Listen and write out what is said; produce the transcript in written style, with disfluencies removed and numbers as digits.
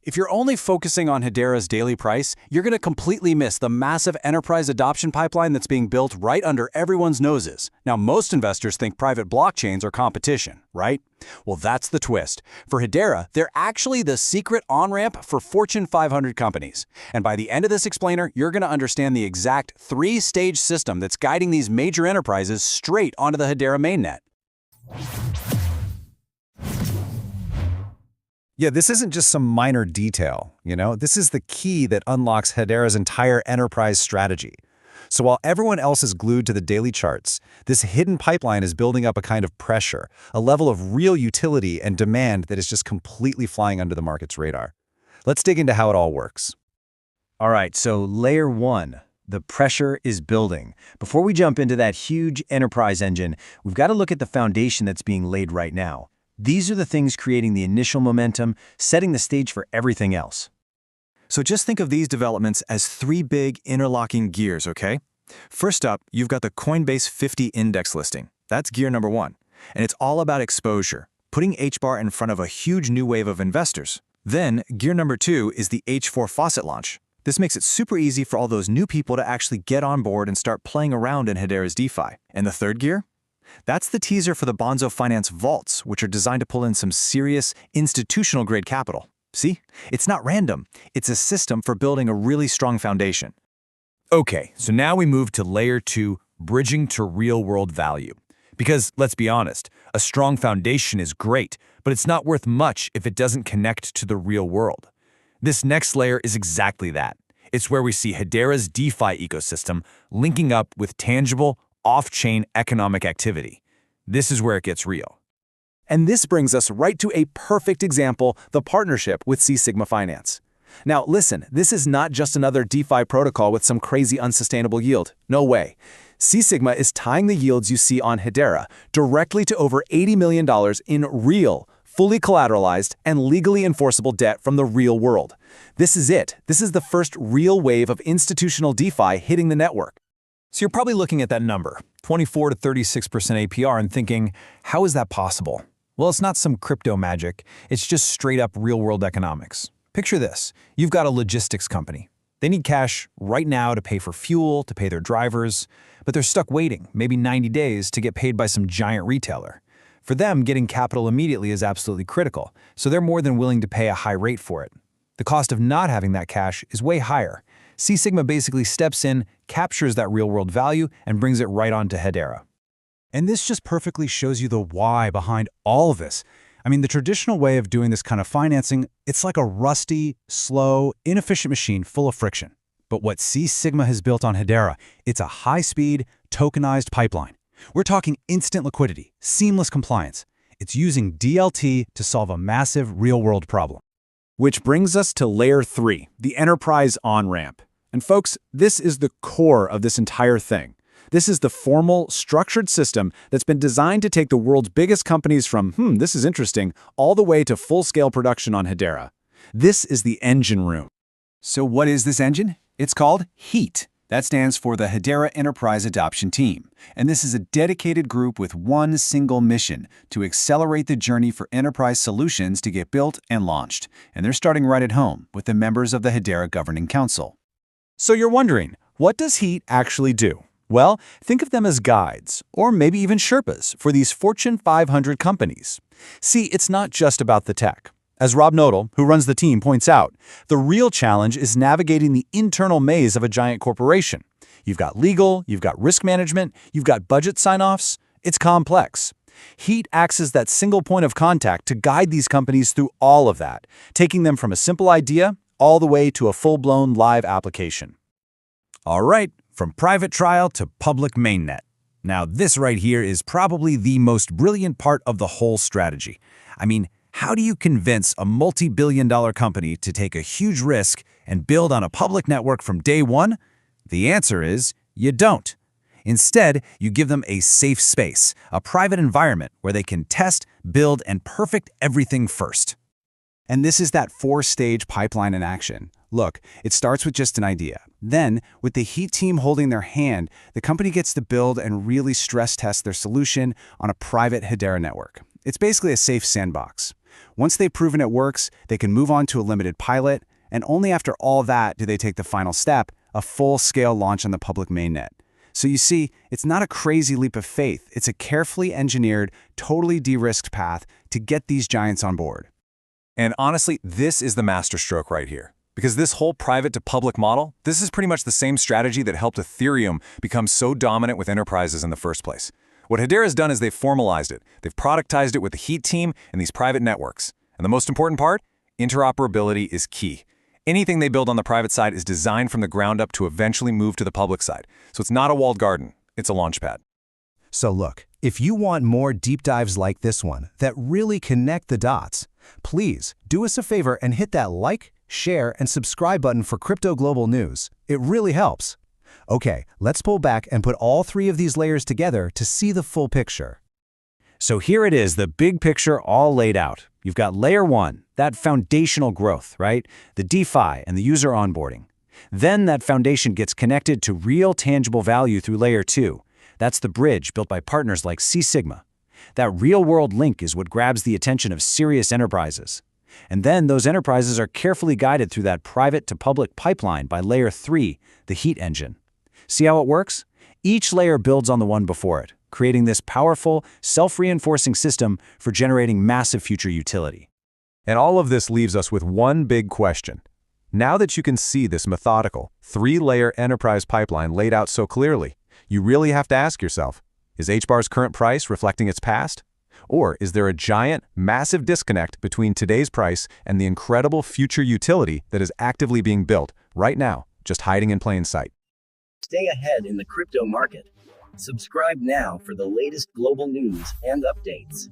If you're only focusing on Hedera's daily price, you're going to completely miss the massive enterprise adoption pipeline that's being built right under everyone's noses. Now, most investors think private blockchains are competition, right? Well, that's the twist. For Hedera, they're actually the secret on-ramp for Fortune 500 companies. And by the end of this explainer, you're going to understand the exact three-stage system that's guiding these major enterprises straight onto the Hedera mainnet. Yeah, this isn't just some minor detail, This is the key that unlocks Hedera's entire enterprise strategy. So while everyone else is glued to the daily charts, this hidden pipeline is building up a kind of pressure, a level of real utility and demand that is just completely flying under the market's radar. Let's dig into how it all works. All right, so layer one, the pressure is building. Before we jump into that huge enterprise engine, we've got to look at the foundation that's being laid right now. These are the things creating the initial momentum, setting the stage for everything else. So just think of these developments as three big interlocking gears, okay? First up, you've got the Coinbase 50 index listing. That's gear number one. And it's all about exposure, putting HBAR in front of a huge new wave of investors. Then, gear number two is the H-Faucet launch. This makes it super easy for all those new people to actually get on board and start playing around in Hedera's DeFi. And the third gear? That's the teaser for the Bonzo Finance vaults, which are designed to pull in some serious institutional-grade capital. See? It's not random. It's a system for building a really strong foundation. Okay, so now we move to layer two, bridging to real-world value. Because, let's be honest, a strong foundation is great, but it's not worth much if it doesn't connect to the real world. This next layer is exactly that. It's where we see Hedera's DeFi ecosystem linking up with tangible, off-chain economic activity. This is where it gets real. And this brings us right to a perfect example, the partnership with cSigma Finance. Now listen, this is not just another DeFi protocol with some crazy unsustainable yield. No way. cSigma is tying the yields you see on Hedera directly to over $80 million in real, fully collateralized, and legally enforceable debt from the real world. This is it. This is the first real wave of institutional DeFi hitting the network. So you're probably looking at that number, 24 to 36% APR, and thinking, how is that possible? Well, it's not some crypto magic. It's just straight up real-world economics. Picture this. You've got a logistics company. They need cash right now to pay for fuel, to pay their drivers, but they're stuck waiting, maybe 90 days, to get paid by some giant retailer. For them, getting capital immediately is absolutely critical, so they're more than willing to pay a high rate for it. The cost of not having that cash is way higher. cSigma basically steps in, captures that real-world value, and brings it right onto Hedera. And this just perfectly shows you the why behind all of this. I mean, the traditional way of doing this kind of financing, it's like a rusty, slow, inefficient machine full of friction. But what cSigma has built on Hedera, it's a high-speed, tokenized pipeline. We're talking instant liquidity, seamless compliance. It's using DLT to solve a massive real-world problem. Which brings us to layer three, the enterprise on-ramp. And folks, this is the core of this entire thing. This is the formal, structured system that's been designed to take the world's biggest companies from, this is interesting, all the way to full-scale production on Hedera. This is the engine room. So what is this engine? It's called HEAT. That stands for the Hedera Enterprise Adoption Team. And this is a dedicated group with one single mission: to accelerate the journey for enterprise solutions to get built and launched. And they're starting right at home with the members of the Hedera Governing Council. So you're wondering, what does HEAT actually do? Well, think of them as guides, or maybe even Sherpas, for these Fortune 500 companies. See, it's not just about the tech. As Rob Nodal, who runs the team, points out, the real challenge is navigating the internal maze of a giant corporation. You've got legal, you've got risk management, you've got budget sign-offs. It's complex. HEAT acts as that single point of contact to guide these companies through all of that, taking them from a simple idea all the way to a full-blown live application. All right, from private trial to public mainnet. Now, this right here is probably the most brilliant part of the whole strategy. I mean, how do you convince a multi-billion-dollar company to take a huge risk and build on a public network from day one? The answer is, you don't. Instead, you give them a safe space, a private environment where they can test, build, and perfect everything first. And this is that four-stage pipeline in action. Look, it starts with just an idea. Then, with the HEAT team holding their hand, the company gets to build and really stress test their solution on a private Hedera network. It's basically a safe sandbox. Once they've proven it works, they can move on to a limited pilot, and only after all that do they take the final step, a full-scale launch on the public mainnet. So you see, it's not a crazy leap of faith. It's a carefully engineered, totally de-risked path to get these giants on board. And honestly, this is the masterstroke right here. Because this whole private-to-public model, this is pretty much the same strategy that helped Ethereum become so dominant with enterprises in the first place. What Hedera's done is they've formalized it. They've productized it with the Heat team and these private networks. And the most important part? Interoperability is key. Anything they build on the private side is designed from the ground up to eventually move to the public side. So it's not a walled garden, it's a launchpad. So look, if you want more deep dives like this one that really connect the dots, please do us a favor and hit that like, share, and subscribe button for Crypto Global News. It really helps. Okay, let's pull back and put all three of these layers together to see the full picture. So here it is, the big picture all laid out. You've got layer 1, that foundational growth, right? The DeFi and the user onboarding. Then that foundation gets connected to real tangible value through layer 2. That's the bridge built by partners like cSigma. That real-world link is what grabs the attention of serious enterprises. And then those enterprises are carefully guided through that private-to-public pipeline by layer 3, the Heat engine. See how it works? Each layer builds on the one before it, creating this powerful, self-reinforcing system for generating massive future utility. And all of this leaves us with one big question. Now that you can see this methodical, 3-layer enterprise pipeline laid out so clearly, you really have to ask yourself, is HBAR's current price reflecting its past? Or is there a giant, massive disconnect between today's price and the incredible future utility that is actively being built right now, just hiding in plain sight? Stay ahead in the crypto market. Subscribe now for the latest global news and updates.